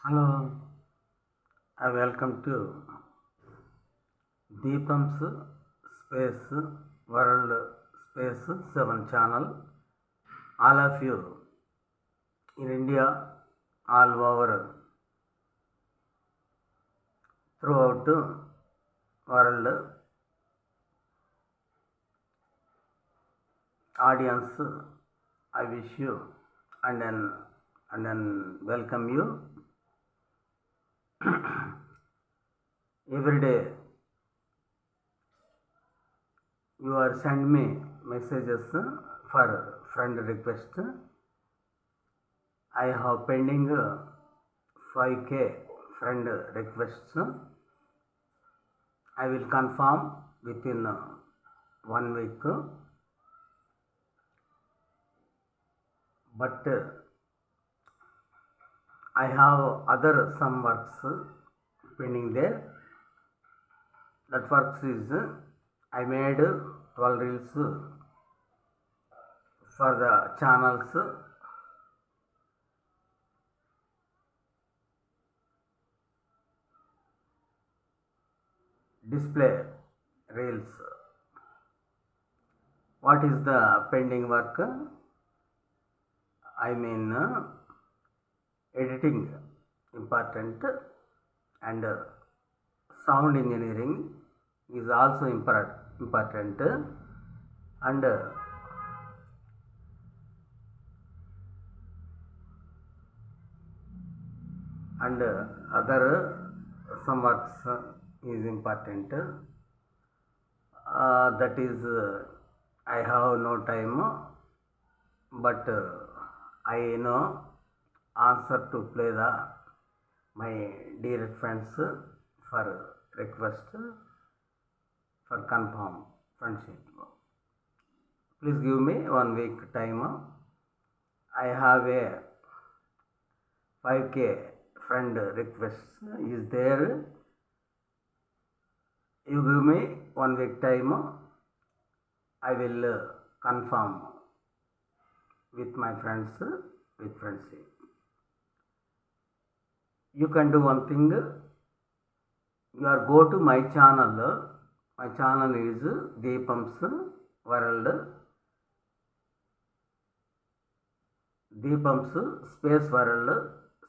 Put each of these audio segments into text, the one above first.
Hello, I welcome to Deepam's Space World Space 7 channel. All of you in India, all over, throughout world audience, I wish you and then welcome you. Every day you are send me messages for friend request. I have pending 5k friend requests. I will confirm within 1 week. But I have other some works pending there. That works is I made 12 reels for the channels display reels. What is the pending work? I mean editing important, and sound engineering is also important, and other some works is important. That is I have no time, but I know answer to play the my dear friends for request for confirm friendship. Please give me 1 week time. I have a 5k friend requests is there. You give me 1 week time. I will confirm with my friends with friendship. You can do one thing. You are go to my channel. My channel is Deepam's World, Deepam's Space World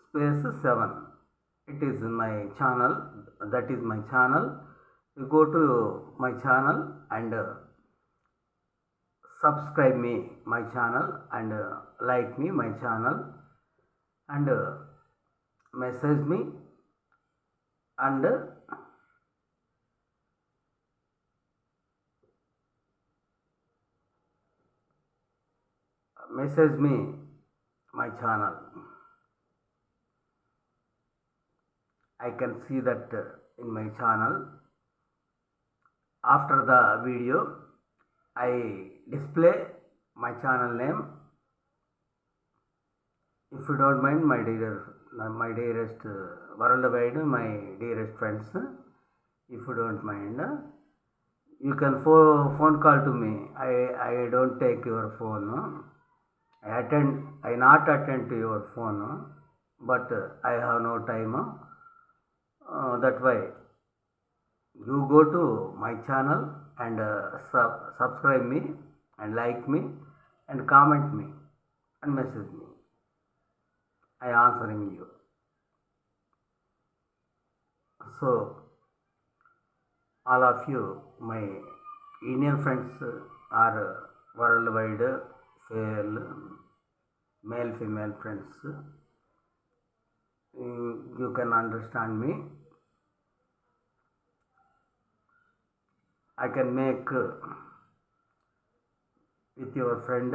Space 7. It is my channel. That is my channel. You go to my channel and subscribe me my channel, and like me my channel, and message me, and message me my channel. I can see that in my channel. After the video I display my channel name. If you don't mind, my dearest worldwide, my dearest friends, if you don't mind, you can phone call to me. I don't take your phone. I not attend to your phone, but I have no time. That way you go to my channel and subscribe me and like me and comment me and message me. I answering you. So all of you, my Indian friends are worldwide, male female friends, you can understand me. I can make with your friend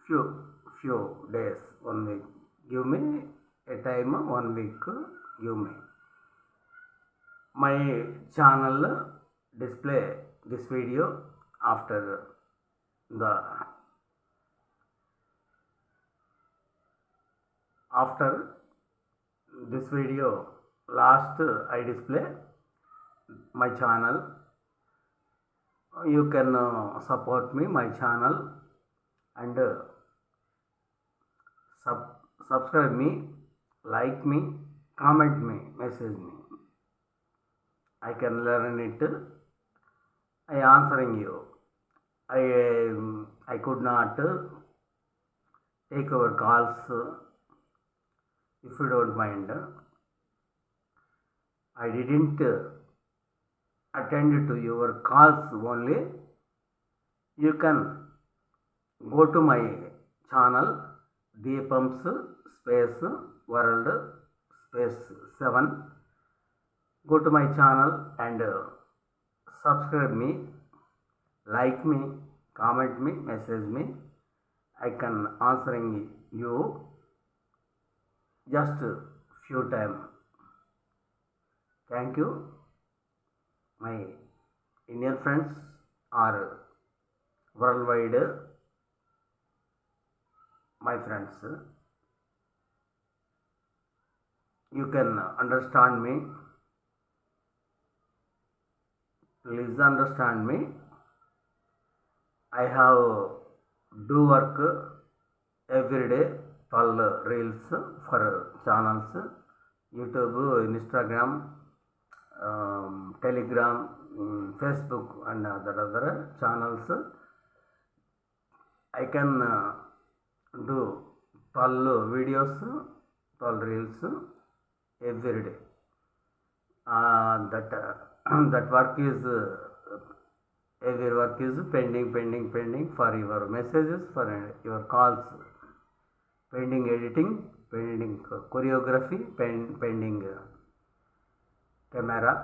few days, 1 week. Give me a time, 1 week. Give me. My channel display this video after this video last I display my channel. You can support me my channel and subscribe me, like me, comment me, message me. I can learn it. I answering you. I could not take our calls if you don't mind. I didn't attend to your calls only. You can go to my channel Deepam's space world space 7. Go to my channel and subscribe me, like me, comment me, message me. I can answering you just few time. Thank you. My Indian friends are worldwide my friends. You can understand me. Please understand me. I have do work every day, 12 reels for channels, YouTube, Instagram, Telegram, Facebook and other channels. I can do 12 videos, 12 reels every day. That work is every work is pending for your messages, for your calls, pending editing, pending choreography, pending camera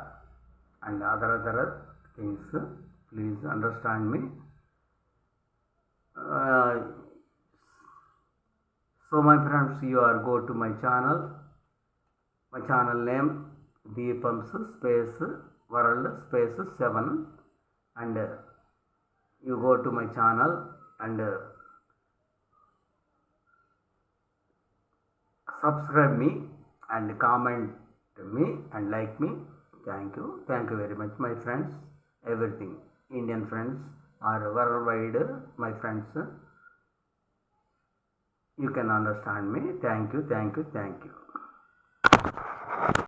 and other things. Please understand me. So my friends, you are go to my channel. My channel name Deepam's space world space 7, and you go to my channel and subscribe me and comment me and like me. Thank you very much, my friends. Everything Indian friends or worldwide my friends. You can understand me. Thank you.